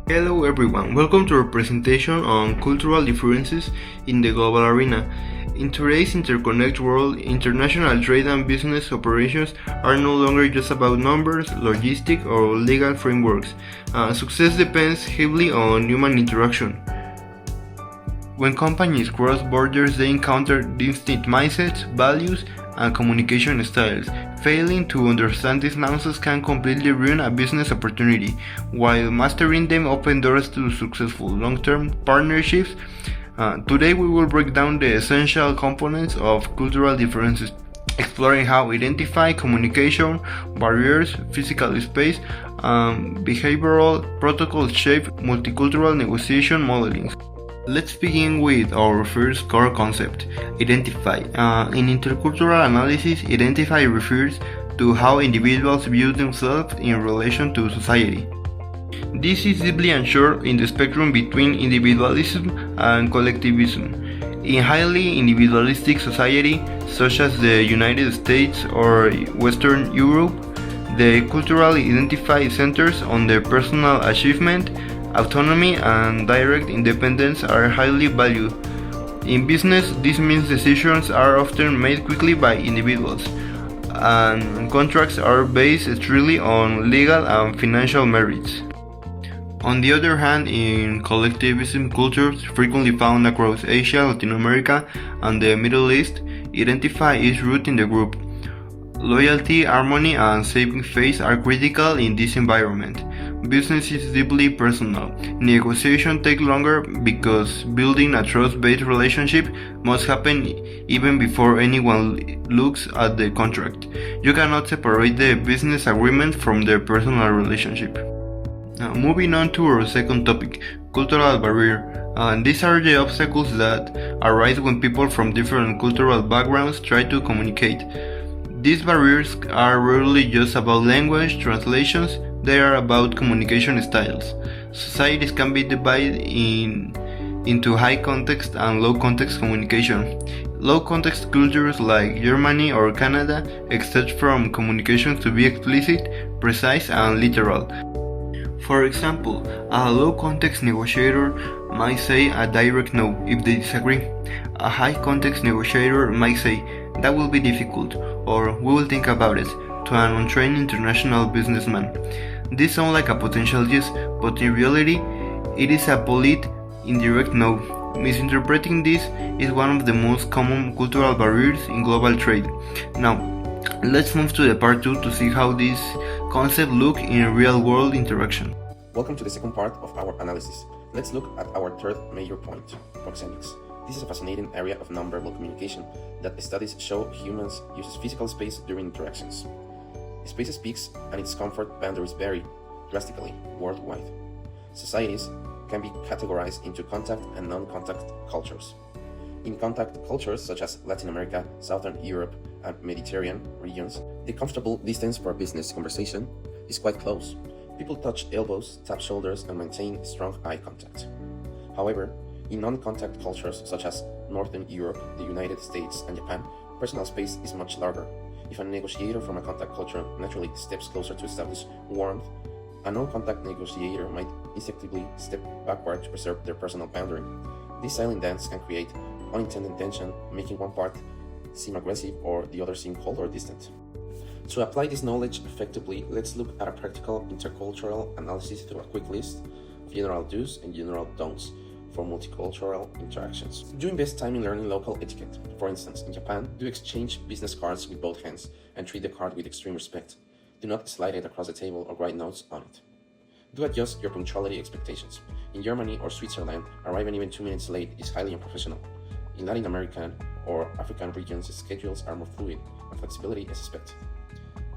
Hello everyone, welcome to our presentation on cultural differences in the global arena. In today's interconnected world, international trade and business operations are no longer just about numbers, logistics, or legal frameworks. Success depends heavily on human interaction. When companies cross borders, they encounter distinct mindsets, values, and communication styles. Failing to understand these nuances can completely ruin a business opportunity, while mastering them opens doors to successful long-term partnerships. Today we will break down the essential components of cultural differences, exploring how identify communication barriers, physical space, and behavioral protocols shape multicultural negotiation modeling. Let's begin with our first core concept, identify. In intercultural analysis, identify refers to how individuals view themselves in relation to society. This is deeply ensured in the spectrum between individualism and collectivism. In highly individualistic society, such as the United States or Western Europe, the cultural identity centers on the personal achievement, autonomy, and direct independence are highly valued. In business, this means decisions are often made quickly by individuals, and contracts are based strictly on legal and financial merits. On the other hand, in collectivism cultures frequently found across Asia, Latin America, and the Middle East, identify is rooted in the group. Loyalty, harmony, and saving face are critical in this environment. Business is deeply personal. Negotiation takes longer because building a trust-based relationship must happen even before anyone looks at the contract. You cannot separate the business agreement from the personal relationship. Now, moving on to our second topic, cultural barrier. These are the obstacles that arise when people from different cultural backgrounds try to communicate. These barriers are rarely just about language translations, they are about communication styles. Societies can be divided into high context and low context communication. Low context cultures like Germany or Canada expect from communication to be explicit, precise, and literal. For example, a low context negotiator might say a direct no if they disagree. A high context negotiator might say, "That will be difficult," or "We will think about it," to an untrained international businessman. This sounds like a potential yes, but in reality, it is a polite, indirect no. Misinterpreting this is one of the most common cultural barriers in global trade. Now, let's move to the part 2 to see how these concepts look in real-world interaction. Welcome to the second part of our analysis. Let's look at our third major point, proxemics. This is a fascinating area of nonverbal communication that studies show humans use physical space during interactions. Space speaks and its comfort boundaries vary drastically worldwide. Societies can be categorized into contact and non-contact cultures. In contact cultures such as Latin America, Southern Europe, and Mediterranean regions, the comfortable distance for a business conversation is quite close. People touch elbows, tap shoulders, and maintain strong eye contact. However, in non-contact cultures such as Northern Europe, the United States, and Japan, personal space is much larger. If a negotiator from a contact culture naturally steps closer to establish warmth, a non-contact negotiator might instinctively step backward to preserve their personal boundary. This silent dance can create unintended tension, making one part seem aggressive or the other seem cold or distant. To apply this knowledge effectively, let's look at a practical intercultural analysis through a quick list of general do's and general don'ts for multicultural interactions. Do invest time in learning local etiquette. For instance, in Japan, do exchange business cards with both hands and treat the card with extreme respect. Do not slide it across the table or write notes on it. Do adjust your punctuality expectations. In Germany or Switzerland, arriving even 2 minutes late is highly unprofessional. In Latin American or African regions, schedules are more fluid and flexibility is expected.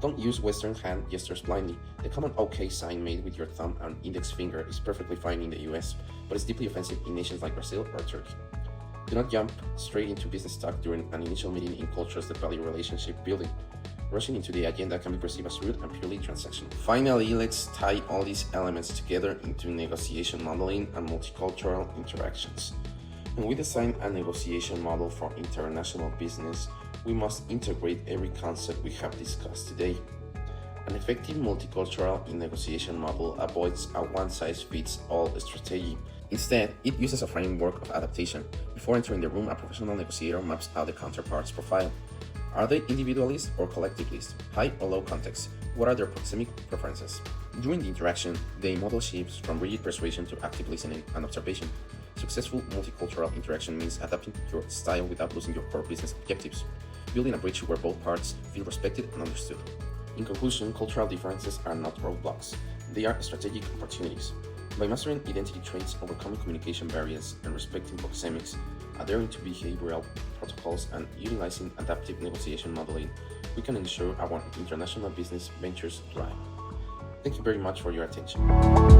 Don't use Western hand gestures blindly. The common OK sign made with your thumb and index finger is perfectly fine in the US, but it's deeply offensive in nations like Brazil or Turkey. Do not jump straight into business talk during an initial meeting in cultures that value relationship building. Rushing into the agenda can be perceived as rude and purely transactional. Finally, let's tie all these elements together into negotiation modeling and multicultural interactions. When we design a negotiation model for international business, we must integrate every concept we have discussed today. An effective multicultural negotiation model avoids a one-size-fits-all strategy. Instead, it uses a framework of adaptation. Before entering the room, a professional negotiator maps out the counterpart's profile. Are they individualist or collectivist? High or low context? What are their proxemic preferences? During the interaction, the model shifts from rigid persuasion to active listening and observation. Successful multicultural interaction means adapting your style without losing your core business objectives, building a bridge where both parts feel respected and understood. In conclusion, cultural differences are not roadblocks, they are strategic opportunities. By mastering identity traits, overcoming communication barriers, and respecting proxemics, adhering to behavioral protocols, and utilizing adaptive negotiation modeling, we can ensure our international business ventures thrive. Thank you very much for your attention.